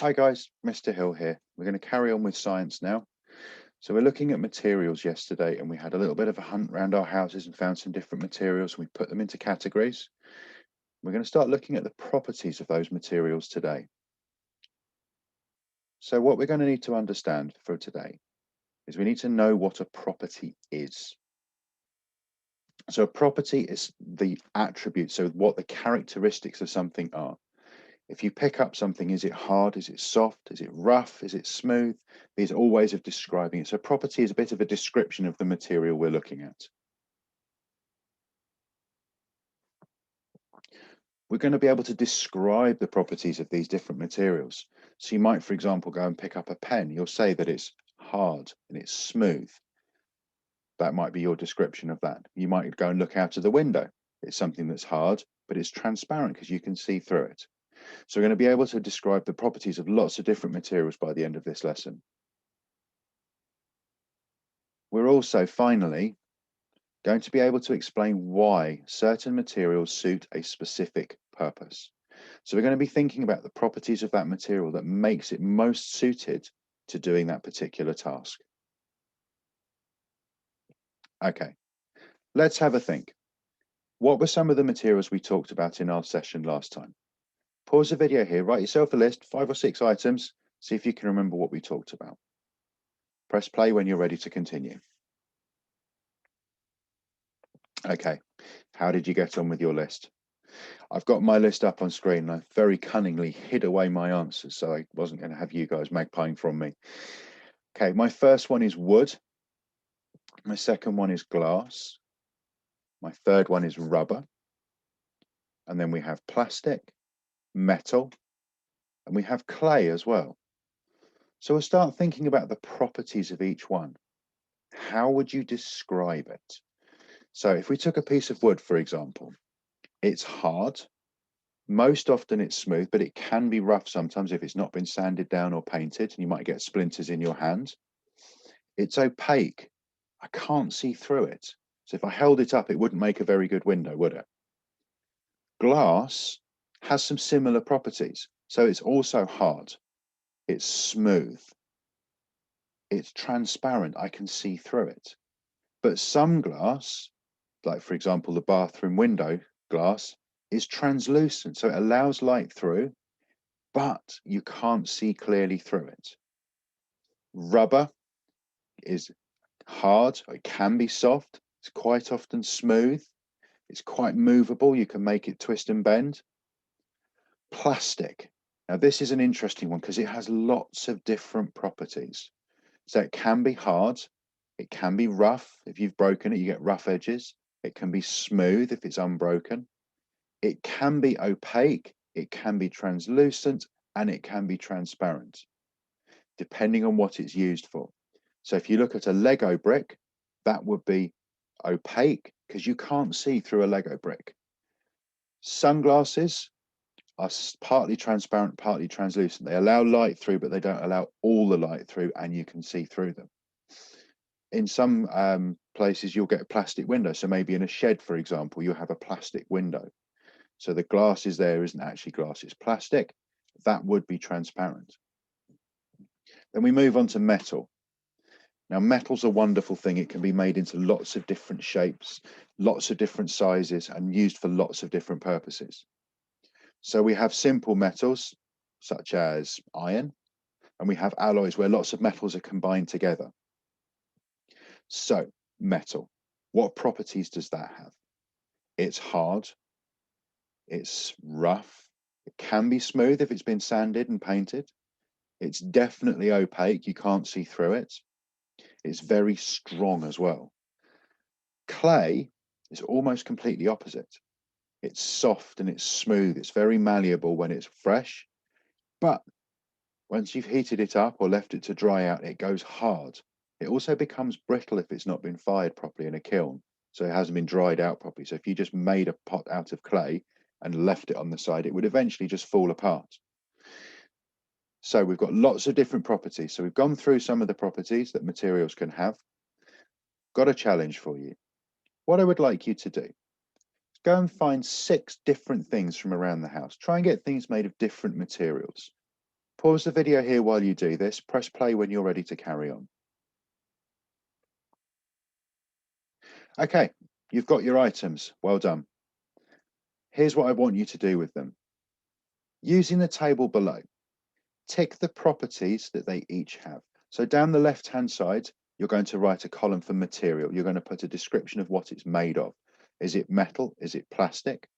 Hi guys, Mr. Hill here. We're going to carry on with science now. So we're looking at materials yesterday and we had a little bit of a hunt around our houses and found some different materials. We put them into categories. We're going to start looking at the properties of those materials today. So what we're going to need to understand for today is we need to know what a property is. So a property is the attribute, so what the characteristics of something are. If you pick up something, is it hard? Is it soft? Is it rough? Is it smooth? These are all ways of describing it. So property is a bit of a description of the material we're looking at. We're going to be able to describe the properties of these different materials. So you might, for example, go and pick up a pen. You'll say that it's hard and it's smooth. That might be your description of that. You might go and look out of the window. It's something that's hard, but it's transparent because you can see through it. So we're going to be able to describe the properties of lots of different materials by the end of this lesson. We're also finally going to be able to explain why certain materials suit a specific purpose. So we're going to be thinking about the properties of that material that makes it most suited to doing that particular task. Okay, let's have a think. What were some of the materials we talked about in our session last time? Pause the video here, write yourself a list, 5 or 6 items, see if you can remember what we talked about. Press play when you're ready to continue. Okay, how did you get on with your list? I've got my list up on screen. I very cunningly hid away my answers, so I wasn't going to have you guys magpieing from me. Okay, my first one is wood. My second one is glass. My third one is rubber. And then we have plastic, metal, and we have clay as well. So we'll start thinking about the properties of each one. How would you describe it? So if we took a piece of wood, for example, it's hard. Most often it's smooth, but it can be rough sometimes if it's not been sanded down or painted, and you might get splinters in your hand. It's opaque. I can't see through it. So if I held it up, it wouldn't make a very good window, would it? Glass has some similar properties. So it's also hard. It's smooth. It's transparent. I can see through it. But some glass, like for example, the bathroom window glass, is translucent. So it allows light through, but you can't see clearly through it. Rubber is hard, it can be soft, it's quite often smooth, it's quite movable, you can make it twist and bend. Plastic. Now this is an interesting one because it has lots of different properties. So it can be hard, it can be rough. If you've broken it, you get rough edges. It can be smooth if it's unbroken. It can be opaque, it can be translucent, and it can be transparent, depending on what it's used for. So if you look at a Lego brick, that would be opaque because you can't see through a Lego brick. Sunglasses are partly transparent, partly translucent. They allow light through, but they don't allow all the light through, and you can see through them. In some places, you'll get a plastic window. So maybe in a shed, for example, you have a plastic window. So the glass is there isn't actually glass, it's plastic. That would be transparent. Then we move on to metal. Now, metal's a wonderful thing. It can be made into lots of different shapes, lots of different sizes, and used for lots of different purposes. So we have simple metals, such as iron, and we have alloys where lots of metals are combined together. So, metal, what properties does that have? It's hard, it's rough, it can be smooth if it's been sanded and painted. It's definitely opaque, you can't see through it. It's very strong as well. Clay is almost completely opposite. It's soft and it's smooth. It's very malleable when it's fresh, but once you've heated it up or left it to dry out, it goes hard. It also becomes brittle if it's not been fired properly in a kiln, so it hasn't been dried out properly. So if you just made a pot out of clay and left it on the side, it would eventually just fall apart. So we've got lots of different properties. So we've gone through some of the properties that materials can have. Got a challenge for you. What I would like you to do is go and find 6 different things from around the house. Try and get things made of different materials. Pause the video here while you do this. Press play when you're ready to carry on. Okay, you've got your items. Well done. Here's what I want you to do with them. Using the table below, tick the properties that they each have. So down the left-hand side, you're going to write a column for material. You're going to put a description of what it's made of. Is it metal? Is it plastic?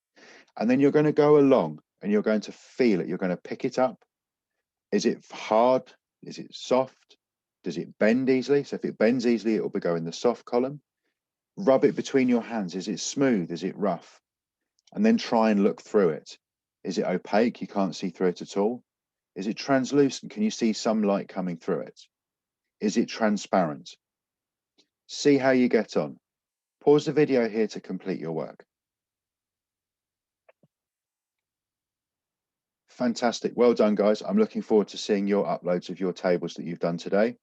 And then you're going to go along and you're going to feel it. You're going to pick it up. Is it hard? Is it soft? Does it bend easily? So if it bends easily, it will go in the soft column. Rub it between your hands. Is it smooth? Is it rough? And then try and look through it. Is it opaque? You can't see through it at all. Is it translucent? Can you see some light coming through it? Is it transparent? See how you get on. Pause the video here to complete your work. Fantastic. Well done, guys. I'm looking forward to seeing your uploads of your tables that you've done today.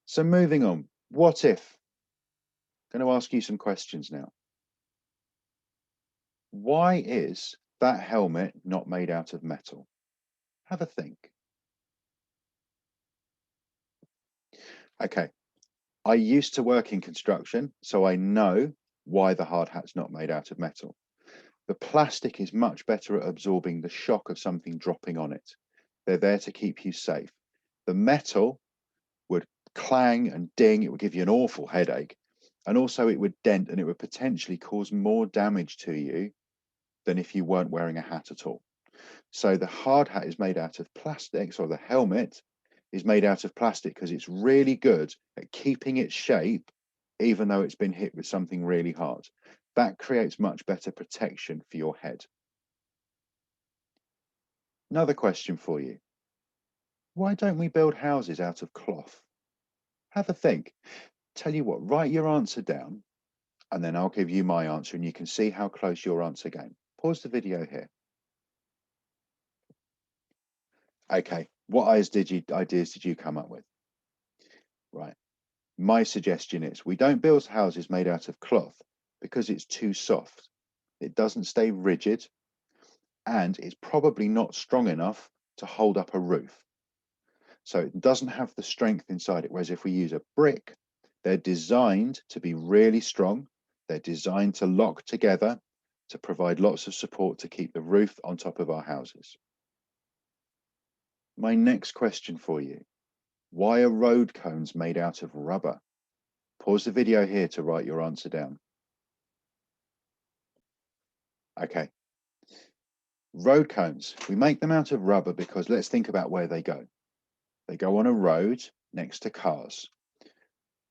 So moving on, what if? I'm going to ask you some questions now. Why is that helmet not made out of metal? Have a think. Okay, I used to work in construction, so I know why the hard hat's not made out of metal. The plastic is much better at absorbing the shock of something dropping on it. They're there to keep you safe. The metal would clang and ding, it would give you an awful headache, and also it would dent and it would potentially cause more damage to you than if you weren't wearing a hat at all. So the hard hat is made out of plastic, so the helmet is made out of plastic because it's really good at keeping its shape, even though it's been hit with something really hard. That creates much better protection for your head. Another question for you. Why don't we build houses out of cloth? Have a think. Tell you what, write your answer down, and then I'll give you my answer, and you can see how close your answer came. Pause the video here. Okay, what ideas did you come up with? Right. My suggestion is we don't build houses made out of cloth because it's too soft. It doesn't stay rigid, and it's probably not strong enough to hold up a roof. So it doesn't have the strength inside it. Whereas if we use a brick, they're designed to be really strong. They're designed to lock together to provide lots of support to keep the roof on top of our houses. My next question for you. Why are road cones made out of rubber? Pause the video here to write your answer down. Okay. Road cones, we make them out of rubber because let's think about where they go. They go on a road next to cars.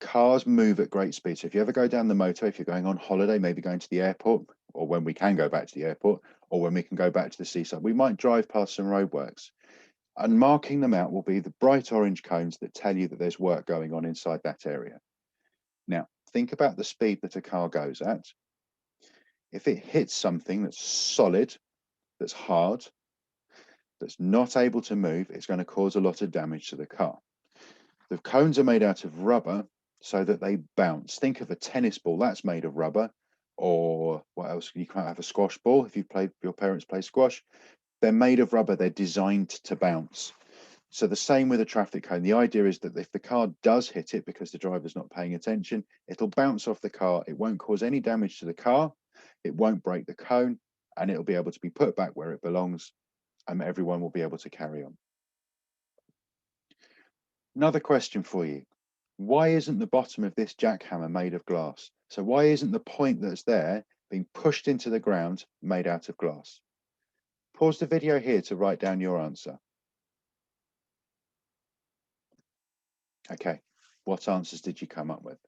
Cars move at great speed. So if you ever go down the motorway, if you're going on holiday, maybe going to the airport, or when we can go back to the airport, or when we can go back to the seaside, we might drive past some roadworks. And marking them out will be the bright orange cones that tell you that there's work going on inside that area. Now, think about the speed that a car goes at. If it hits something that's solid, that's hard, that's not able to move, it's going to cause a lot of damage to the car. The cones are made out of rubber so that they bounce. Think of a tennis ball, that's made of rubber, or what else? You can't have a squash ball if your parents play squash. They're made of rubber, they're designed to bounce. So the same with a traffic cone. The idea is that if the car does hit it because the driver's not paying attention, it'll bounce off the car. It won't cause any damage to the car. It won't break the cone, and it'll be able to be put back where it belongs, and everyone will be able to carry on. Another question for you. Why isn't the bottom of this jackhammer made of glass? So why isn't the point that's there being pushed into the ground made out of glass? Pause the video here to write down your answer. Okay, what answers did you come up with?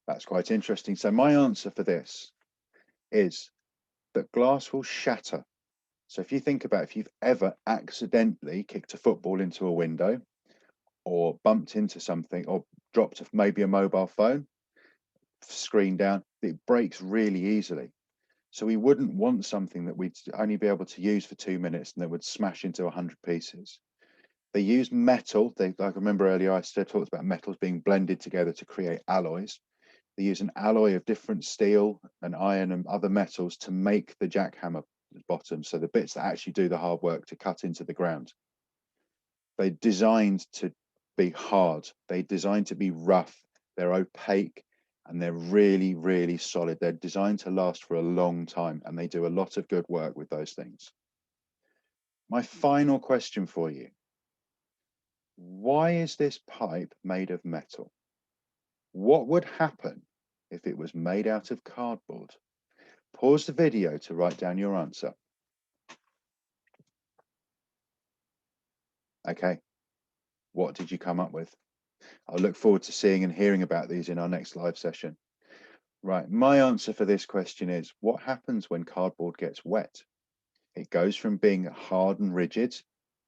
That's quite interesting. So my answer for this is that glass will shatter. So if you think about if you've ever accidentally kicked a football into a window or bumped into something or dropped maybe a mobile phone, screen down, it breaks really easily. So we wouldn't want something that we'd only be able to use for 2 minutes and that would smash into 100 pieces. They use metal. Like I remember earlier, I talked about metals being blended together to create alloys. They use an alloy of different steel and iron and other metals to make the jackhammer bottom. So the bits that actually do the hard work to cut into the ground. They're designed to be hard. They're designed to be rough. They're opaque, and they're really, really solid. They're designed to last for a long time, and they do a lot of good work with those things. My final question for you. Why is this pipe made of metal? What would happen if it was made out of cardboard? Pause the video to write down your answer. Okay, what did you come up with? I look forward to seeing and hearing about these in our next live session. Right, my answer for this question is, what happens when cardboard gets wet? It goes from being hard and rigid,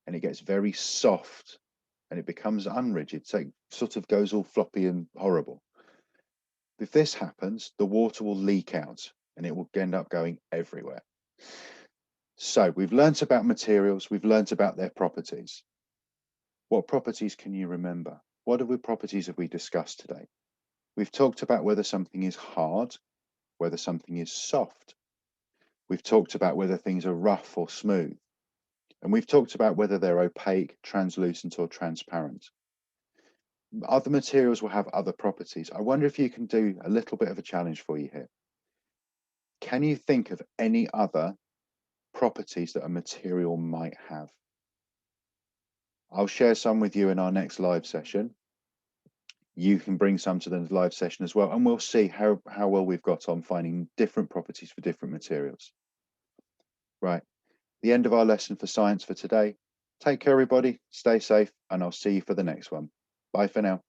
and it gets very soft, and it becomes unrigid, so it sort of goes all floppy and horrible. If this happens, the water will leak out, and it will end up going everywhere. So we've learnt about materials, we've learnt about their properties. What properties can you remember? What other properties have we discussed today? We've talked about whether something is hard, whether something is soft. We've talked about whether things are rough or smooth. And we've talked about whether they're opaque, translucent, or transparent. Other materials will have other properties. I wonder if you can do a little bit of a challenge for you here. Can you think of any other properties that a material might have? I'll share some with you in our next live session. You can bring some to the live session as well, and we'll see how well we've got on finding different properties for different materials. Right, the end of our lesson for science for today. Take care, everybody. Stay safe, and I'll see you for the next one. Bye for now.